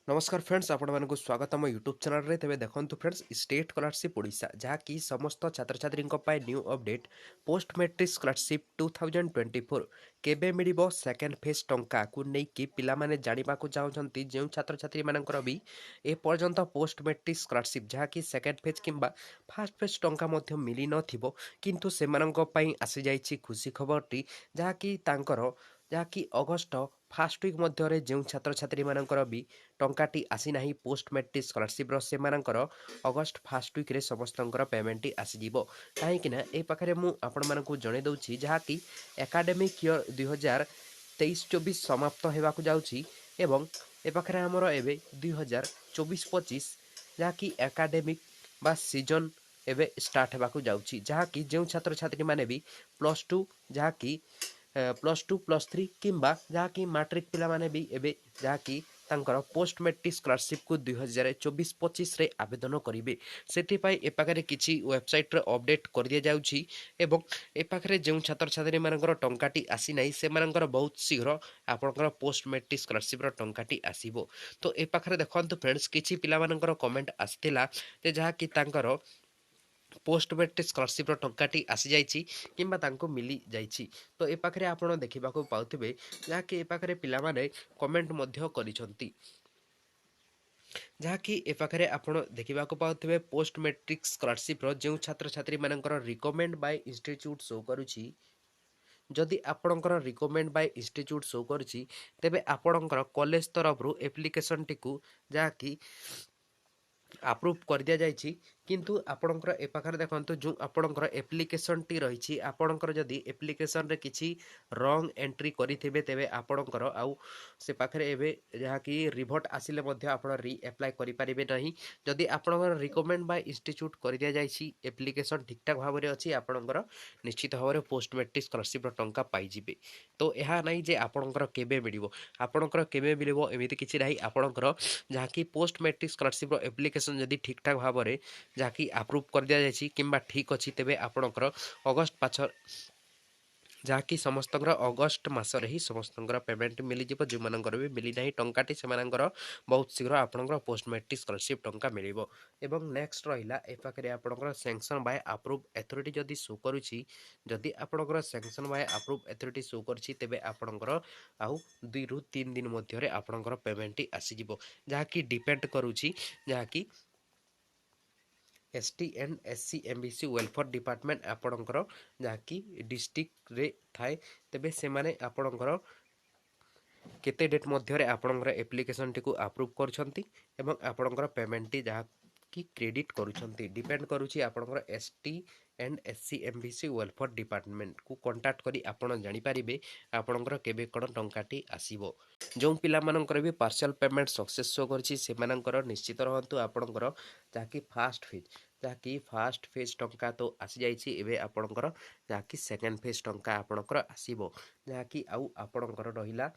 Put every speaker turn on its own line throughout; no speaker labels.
नमस्कार फ्रेंड्स आपण मानक स्वागत आम यूट्यूब चैनल रे तेबे देखंतु फ्रेंड्स स्टेट स्कॉलरशिप ओडिशा जहाँकि समस्त छात्र छात्री new update post matric scholarship 2024 केबे मिलिबो सेकेंड फेज टंका को नेकी पिला माने जानिबा को चाहउछंती जेउ छात्र छात्री मानकर भी ए पर्यंत पोस्ट मैट्रिक स्कॉलरशिप जहाँकि सेकेंड फेज किंबा फर्स्ट फेज टंका मध्य मिली नथिबो किंतु सेमानंक पई आसी जाईछि खुशी खबरटी जहाँकि तांकर जहाँकि अगस्ट फास्ट वीक मध्य जो छात्र छात्री मानकर भी टंकाटी आसी नाही पोस्ट मैट्रिक स्कॉलरशिप से अगस्ट फास्ट वीक रे समस्तंकर पेमेंट आसीजिवो कहीं ए पाखे मु आपण मानक जणे दउछि जहाँकि एकाडेमिक ईयर 2023-24 समाप्त होगाकू जाउछि एवं ए पाखे आमर एबे 2024-25 जहाँकि एकाडेमिक बा सीजन एबे स्टार्ट होगाकू जाउछि जहाँकि जो छात्र छात्री माने भी +2 जहाँकि +2 +3 किंबा जहाँकि मैट्रिक पिला माने भी एबे जहाँकि तांकर पोस्ट मैट्रिक स्कॉलरशिप को 2024-25 रे आवेदन करेंगे से ए पाखे किसी वेबसाइट रे अपडेट कर दिया जाउछि एवं ए पाखे जो छात्र छात्री मानकर टंकाटी आसी नाही से मानकर बहुत शीघ्र आपनकर पोस्ट मैट्रिक स्कॉलरशिप रो टंकाटी आसीबो। तो ए पाखे देखंतु फ्रेंड्स किछि पिला मानकर कमेंट आस्थिला जे जहा कि तांकर पोस्ट मैट्रिक स्कॉलरशिप टंकाटी आसी जाइछि किंबा तांको मिली जाइछि। तो ए पाखे आपण देखिबाको पाउथिबे जहाँकि ए पाखे पिला माने कमेंट मध्य करिसंती जहाँकि ए पाखे आपण देखिबाको पाउथिबे पोस्ट मैट्रिक स्कॉलरशिप जो छात्र छात्री मानकर रिकमेंड बाय इंस्टीट्यूट शो करूछि जदि आपणकर रिकमेंड बाय इंस्टीट्यूट शो करूछि तेबे आपणकर कॉलेज तरफ रु एप्लिकेशन टिकु जहाँकि अप्रूव कर दिया जाइछि किंतु आपणकर ए पाखरे देखंतु जो आपणकर एप्लिकेशन टी रहिछि आपणकर जदि एप्लिकेशन रे किछि रॉन्ग एंट्री करिथिबे तेबे आपणकर आउ से पाखरे एबे जहा कि रिभोट आसिले मध्ये आपण री अप्लाई करि परिबे नाही जदि आपणकर रिकमेंड बाय इंस्टीट्यूट कर दिया जाइछि एप्लिकेशन ठीक ठाक भाबरे अछि आपणकर निश्चित भाबरे पोस्ट मैट्रिक स्कॉलरशिप रो टंका पाइ जिबे। तो एहा नाही जे आपणकर केबे मिलिबो आपणकर केबे मिलिबो एमिति किछि नाही आपणकर जहा कि पोस्ट मैट्रिक स्कॉलरशिप रो एप्लिकेशन जदि ठीक ठाक भाबरे जहाँकि अप्रूव कर दिया जाइछि किंबा ठीक अछि तेबे आपणकर अगस्ट पाछ जहाँकि समस्तଙ୍କର अगस्ट मासरे ही समस्तଙ୍କର पेमेंट मिली जिवो जो मानकर भी मिली नाही टंकाटी से मानकर बहुत शीघ्र आपणकर पोस्ट मैट्रिक स्कॉलरशिप टंका मिलिबो। एवं नेक्स्ट रहिला ए पाखरे आपणकर सैंक्शन बाय अप्रूव अथॉरिटी जदि शो करूछि जदि आपणकर sanction bye approve authority show करछि तेबे आपणकर आउ 2 रु 3 दिन मध्य रे आपणकर पेमेंट आसी जिवो जहाँकि डिपेंड करूछि जहाँकि ST and SC MBC welfare department आपणकर जहाँकि डिस्ट्रिक्ट रे थाए तेबे से माने आपणकर केते डेट मध्य रे आपणकर एप्लिकेशन टी को अप्रूव करछंती एवं आपणकर पेमेंट टी जहाँ कि क्रेडिट करूछंती डिपेंड करूछि आपणकर ST and SC MBC welfare department को कांटेक्ट करी आपण जानि परिबे आपणकर केबे कोन टंकाटी आसीबो। जो पिला मानकर भी पार्शियल पेमेंट सक्सेस शो करछि से मानकर निश्चित रहंतु आपणकर जाकि फास्ट फेज टंका तो आसी जाइछि एबे आपणकर जाकि सेकंड फेज टंका आपणकर आसीबो जाकि आउ आपणकर रहिला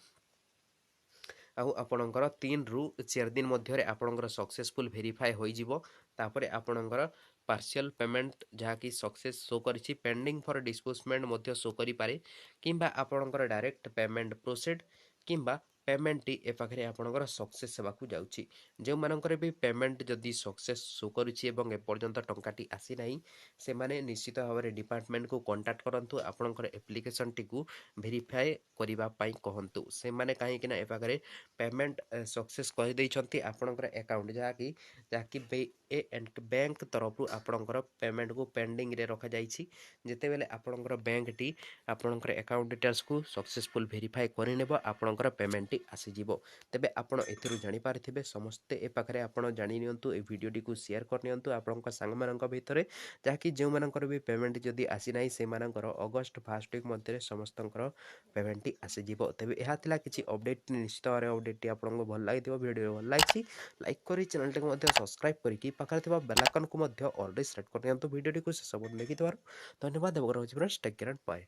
आउ आपणकर 3 रु 4 दिन मध्य रे आपणकर सक्सेसफुल वेरीफाई होई जिवो तापरे आपणकर पार्शियल पेमेंट जहाँकि सक्सेस शो करिछि पेंडिंग फॉर डिस्बर्समेंट मध्य शो करि पारे किंबा आपणकर डायरेक्ट पेमेंट प्रोसीड किंबा पेमेंट टी ए पाखरे आपणकर सक्सेस हेबाकू जाउछि जे मानकर भी पेमेंट जदि सक्सेस शो करिछि एवं ए पर्यंत टंकाटी आसी नाही से माने निश्चित भाबरे डिपार्टमेंट को कांटेक्ट करंतु आपणकर एप्लिकेशन टी को वेरीफाई करिबा पई कहंतु से माने काहे कि ना ए पाखरे पेमेंट सक्सेस कर दैछंती आपणकर अकाउंट जाकि बैंक तरफ आपणकर पेमेंट को पेंडिंग रे रखा जाइछि जेते बेले आपणकर बैंक टी आपणकर अकाउंट डिटेल्स को सक्सेसफुल वेरीफाई करि नेबो आपणकर पेमेंट टी आसी जिवो। तेबे आपण एथिरु जानि पारिथिबे समस्त ए पाखरे आपण जानि नियंतु ए वीडियो टी को शेयर कर नियंतु आपणकर संग मानक भितरे जाकि जे मानकर भी पेमेंट जदि आसी नाही से मानकर अगस्त फर्स्ट वीक मध्ये समस्तंकर पेमेंट टी आसी जिवो। तेबे एहा थिला किछि अपडेट निश्चित भाबरे अपडेट टी आपनको भल लागिथिबो वीडियो भल लागिछि लाइक करी चैनल टी मध्ये सब्सक्राइब करिकि पाखरे थिबा बेल आइकन को मध्ये ऑलरेडी सेट कर नियंतु वीडियो टी को शेष पର୍ଯ୍यंत देखिथिबारु धन्यवाद। देवगर होछि friends take care and bye.